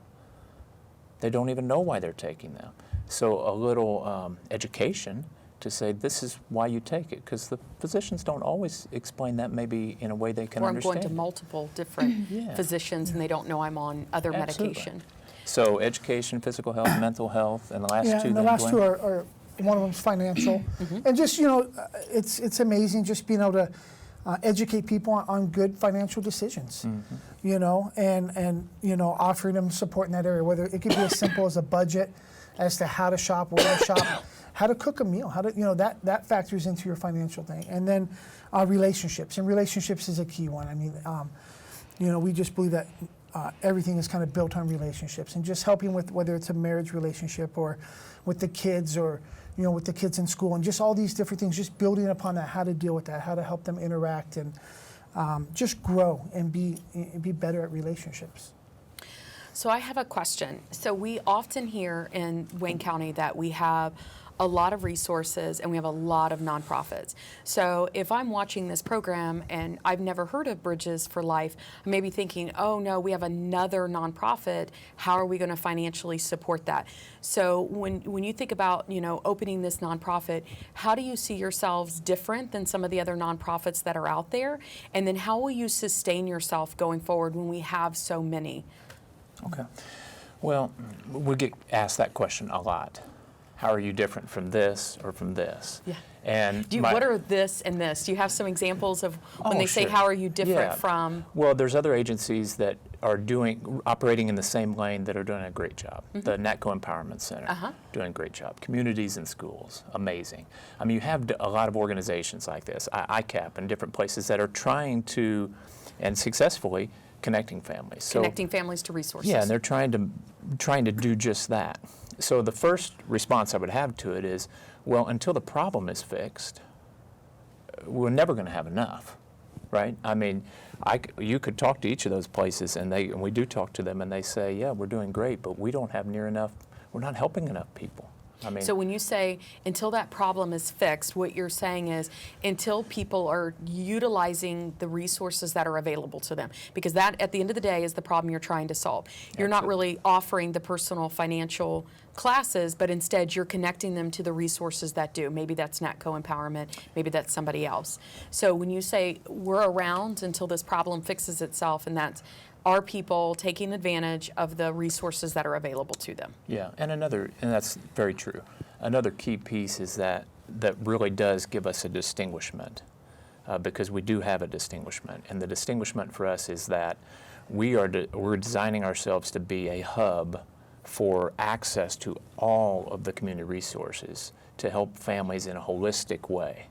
They don't even know why they're taking them. So a little education to say this is why you take it, because the physicians don't always explain that maybe in a way they can Or I'm understand. going to multiple different Yeah. physicians and they don't know I'm on other Absolutely. medication. So education, physical health, mental health, and the last Yeah, two. and the then, last Dwayne? two are one of them's financial, and just it's amazing just being able to educate people on good financial decisions, and offering them support in that area. Whether it could be as simple as a budget, as to how to shop, where to shop, how to cook a meal, how to that factors into your financial thing, and then relationships, and relationships is a key one. I mean, we just believe that. Everything is kind of built on relationships, and just helping with whether it's a marriage relationship or with the kids, or with the kids in school, and just all these different things, just building upon that, how to deal with that, how to help them interact and just grow and be better at relationships. So I have a question. So we often hear in Wayne County that we have a lot of resources and we have a lot of nonprofits. So if I'm watching this program and I've never heard of Bridges for Life, I may be thinking, oh no, we have another nonprofit. How are we going to financially support that? So when you think about, opening this nonprofit, how do you see yourselves different than some of the other nonprofits that are out there? And then how will you sustain yourself going forward when we have so many? Okay. Well, we get asked that question a lot. How are you different from this or from this? Yeah. And what are this and this? Do you have some examples of when they say, sure. how are you different Yeah. from? Well, there's other agencies that are operating in the same lane that are doing a great job. The NATCO Empowerment Center, doing a great job. Communities and schools, amazing. I mean, you have a lot of organizations like this, ICAP and different places that are trying to, and successfully, connecting families. Connecting families to resources. Yeah, and they're trying to do just that. So the first response I would have to it is, well, until the problem is fixed, we're never going to have enough, right? I mean, you could talk to each of those places, and we do talk to them, and they say, yeah, we're doing great, but we don't have near enough. We're not helping enough people. I mean, so when you say until that problem is fixed, what you're saying is until people are utilizing the resources that are available to them, because that at the end of the day is the problem you're trying to solve. You're not really offering the personal financial classes, but instead you're connecting them to the resources that do. Maybe that's NATCO Empowerment, maybe that's somebody else. So when you say we're around until this problem fixes itself, and that's are people taking advantage of the resources that are available to them? Yeah, and that's very true. Another key piece is that really does give us a distinguishment, because we do have a distinguishment, and the distinguishment for us is that we're designing ourselves to be a hub for access to all of the community resources to help families in a holistic way.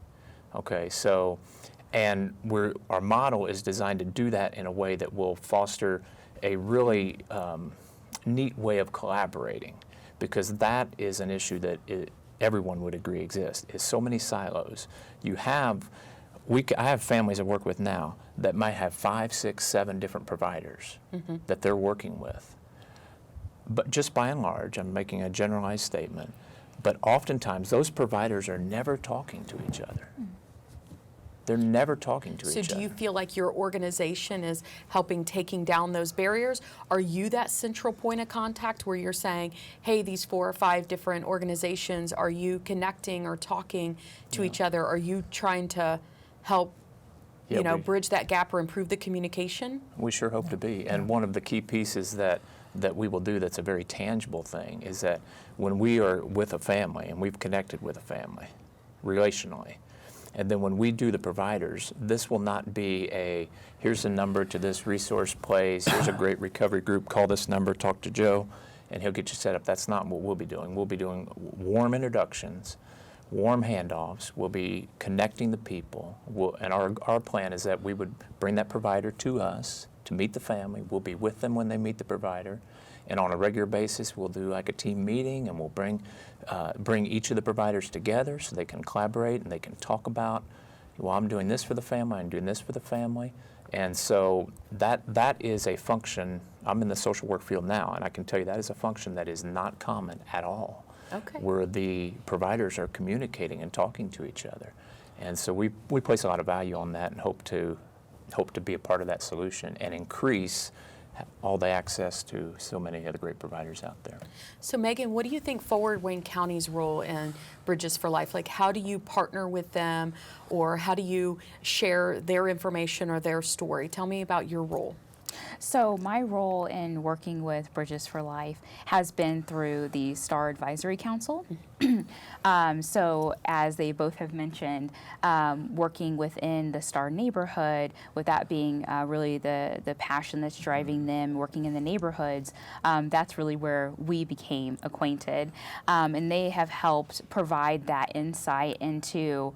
Okay, so. And our model is designed to do that in a way that will foster a really neat way of collaborating, because that is an issue that everyone would agree exists, is so many silos. I have families I work with now that might have 5, 6, 7 different providers that they're working with. But just by and large, I'm making a generalized statement, But oftentimes, those providers are never talking to each other. They're never talking to each other. So do you feel like your organization is helping taking down those barriers? Are you that central point of contact where you're saying, hey, these 4 or 5 different organizations, are you connecting or talking to each other? Are you trying to help, bridge that gap or improve the communication? We sure hope to be. And one of the key pieces that we will do that's a very tangible thing is that when we are with a family and we've connected with a family relationally, and then when we do the providers, this will not be here's a number to this resource place, here's a great recovery group, call this number, talk to Joe, and he'll get you set up. That's not what we'll be doing. We'll be doing warm introductions, warm handoffs. We'll be connecting the people. And our plan is that we would bring that provider to us to meet the family. We'll be with them when they meet the provider. And on a regular basis, we'll do like a team meeting, and we'll bring each of the providers together so they can collaborate and they can talk about, well, I'm doing this for the family, I'm doing this for the family. And so that is a function. I'm in the social work field now, and I can tell you that is a function that is not common at all. Okay. Where the providers are communicating and talking to each other. And so we place a lot of value on that and hope to be a part of that solution and increase all the access to so many other great providers out there. So Megan, what do you think forward Wayne County's role in Bridges for Life? Like, how do you partner with them, or how do you share their information or their story? Tell me about your role. So my role in working with Bridges for Life has been through the STAR Advisory Council. So as they both have mentioned, working within the STAR neighborhood, with that being really the passion that's driving them working in the neighborhoods, that's really where we became acquainted. And they have helped provide that insight into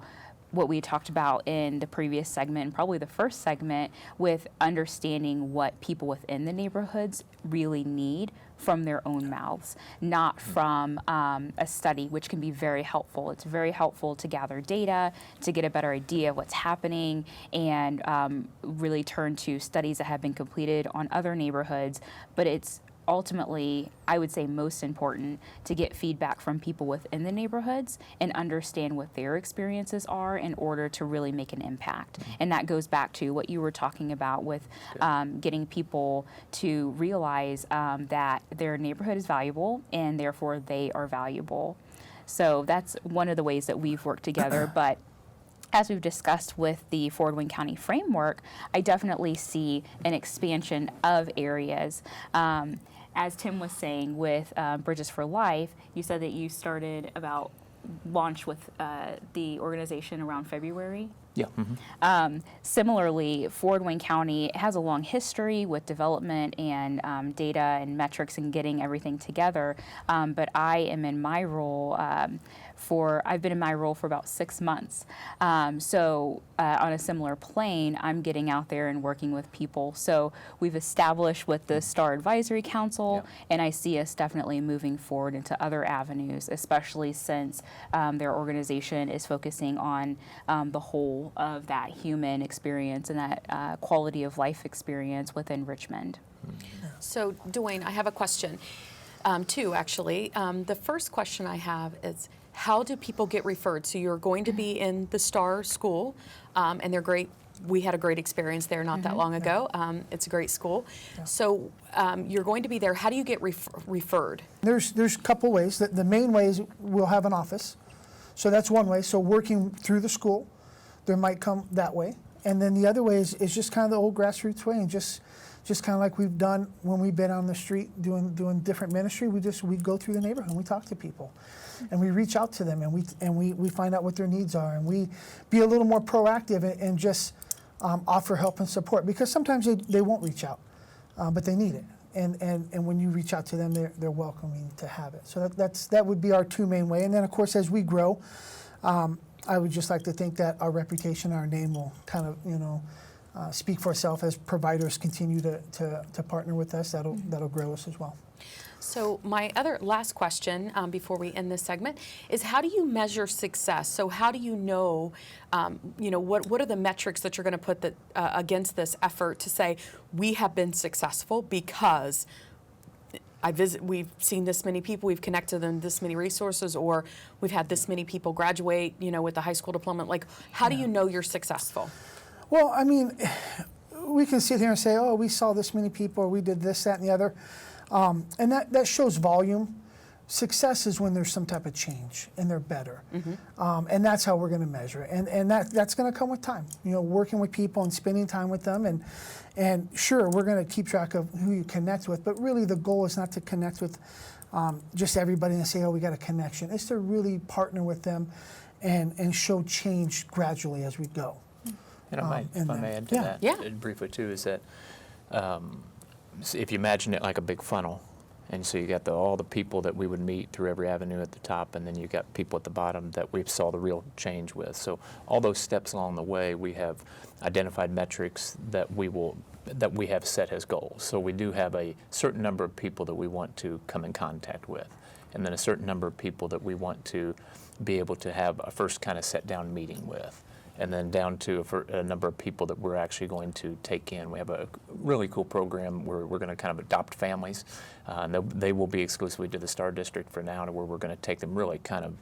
what we talked about in the previous segment, and probably the first segment, with understanding what people within the neighborhoods really need from their own mouths, not from a study, which can be very helpful. It's very helpful to gather data, to get a better idea of what's happening, and really turn to studies that have been completed on other neighborhoods. But it's ultimately, I would say, most important to get feedback from people within the neighborhoods and understand what their experiences are in order to really make an impact. And that goes back to what you were talking about with getting people to realize that their neighborhood is valuable and therefore they are valuable. So that's one of the ways that we've worked together. But as we've discussed with the Fort Wayne County framework, I definitely see an expansion of areas. As Tim was saying with Bridges for Life, you said that you started launch with the organization around February. Yeah. Mm-hmm. Similarly, Fort Wayne County has a long history with development and data and metrics and getting everything together. But I am in my role I've been in my role for about 6 months. So on a similar plane, I'm getting out there and working with people. So we've established with the STAR Advisory Council, and I see us definitely moving forward into other avenues, especially since their organization is focusing on the whole of that human experience and that quality of life experience within Richmond. So Dwayne, I have a question, two actually. The first question I have is, how do people get referred? So you're going to be in the STAR school, and they're great. We had a great experience there not that long ago. It's a great school. Yeah. So you're going to be there. How do you get referred? There's a couple ways. The main way is we'll have an office. So that's one way. So working through the school, there might come that way. And then the other way is just kind of the old grassroots way, and just kind of like we've done when we've been on the street doing different ministry. We go through the neighborhood and we talk to people, and we reach out to them, and we find out what their needs are, and we be a little more proactive and just offer help and support, because sometimes they won't reach out, but they need it, and when you reach out to them, they're welcoming to have it. So that would be our two main way. And then of course, as we grow, I would just like to think that our reputation, our name will kind of speak for itself as providers continue to partner with us. That'll grow us as well. So my last question before we end this segment is, how do you measure success? So how do you know, what are the metrics that you're going to put against this effort to say we have been successful because we've seen this many people, we've connected them this many resources, or we've had this many people graduate, with the high school diploma. Like, how do you know you're successful? Well, I mean, we can sit here and say, oh, we saw this many people, or we did this, that, and the other. And that shows volume. Success is when there's some type of change and they're better. And that's how we're going to measure it. And that's going to come with time. Working with people and spending time with them. And sure, we're going to keep track of who you connect with, but really the goal is not to connect with just everybody and say, oh, we got a connection. It's to really partner with them and show change gradually as we go. And if I may add to that briefly too, is that if you imagine it like a big funnel, and so you got all the people that we would meet through every avenue at the top, and then you got people at the bottom that we saw the real change with. So all those steps along the way, we have identified metrics that we have set as goals. So we do have a certain number of people that we want to come in contact with, and then a certain number of people that we want to be able to have a first kind of set down meeting with. And then down to a number of people that we're actually going to take in. We have a really cool program where we're going to kind of adopt families. And they will be exclusively to the Star District for now, to where we're going to take them really kind of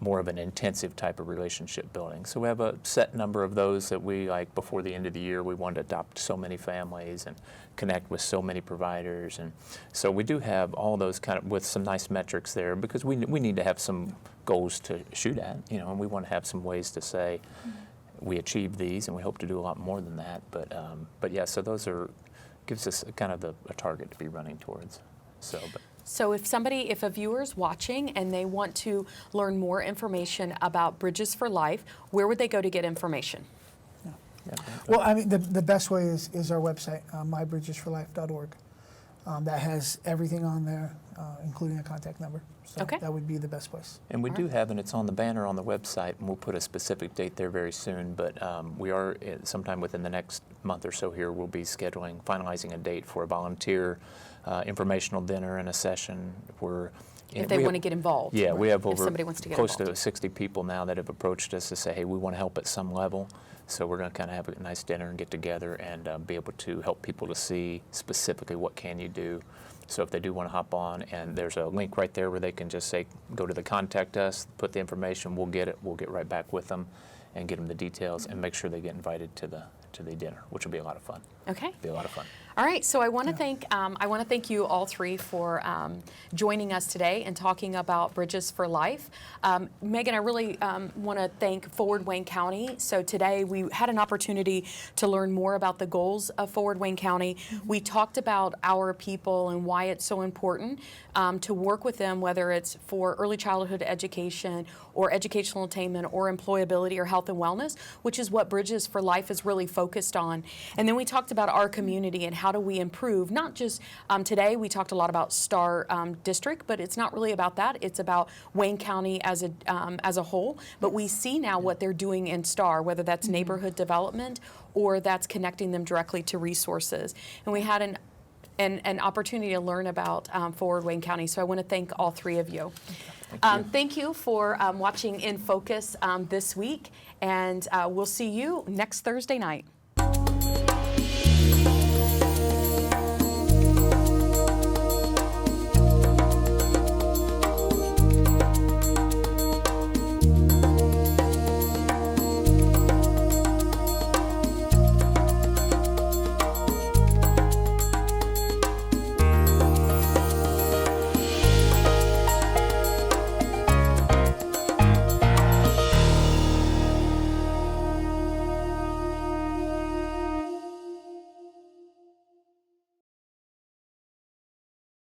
more of an intensive type of relationship building. So we have a set number of those that we, like before the end of the year, we want to adopt so many families and connect with so many providers. And so we do have all those kind of with some nice metrics there, because we need to have some goals to shoot at, and we want to have some ways to say, we achieved these, and we hope to do a lot more than that. But yeah, so those gives us kind of a target to be running towards. So if a viewer's watching and they want to learn more information about Bridges for Life, where would they go to get information? Well, I mean, the best way is our website, mybridgesforlife.org. That has everything on there, including a contact number. So that would be the best place. And we do have, and it's on the banner on the website, and we'll put a specific date there very soon, but we are, sometime within the next month or so here, we'll be finalizing a date for a volunteer informational dinner and a session. If they want to get involved. Yeah, we have over close to 60 people now that have approached us to say, hey, we want to help at some level. So we're going to kind of have a nice dinner and get together and be able to help people to see specifically what can you do. So if they do want to hop on, and there's a link right there where they can just say, go to the contact us, put the information, we'll get it, we'll get right back with them and get them the details and make sure they get invited to the dinner, which will be a lot of fun. Okay. Be a lot of fun. All right, so I want to thank you all three for joining us today and talking about Bridges for Life. Megan, I really want to thank Forward Wayne County. So today we had an opportunity to learn more about the goals of Forward Wayne County. We talked about our people and why it's so important to work with them, whether it's for early childhood education or educational attainment or employability or health and wellness, which is what Bridges for Life is really focused on. And then we talked about our community and how do we improve, not just today we talked a lot about Star District, but it's not really about that. It's about Wayne County as a whole. But we see now what they're doing in Star, whether that's neighborhood development or that's connecting them directly to resources. And we had an opportunity to learn about Forward Wayne County. So I want to thank all three of you. Thank you for watching In Focus this week, and we'll see you next Thursday night.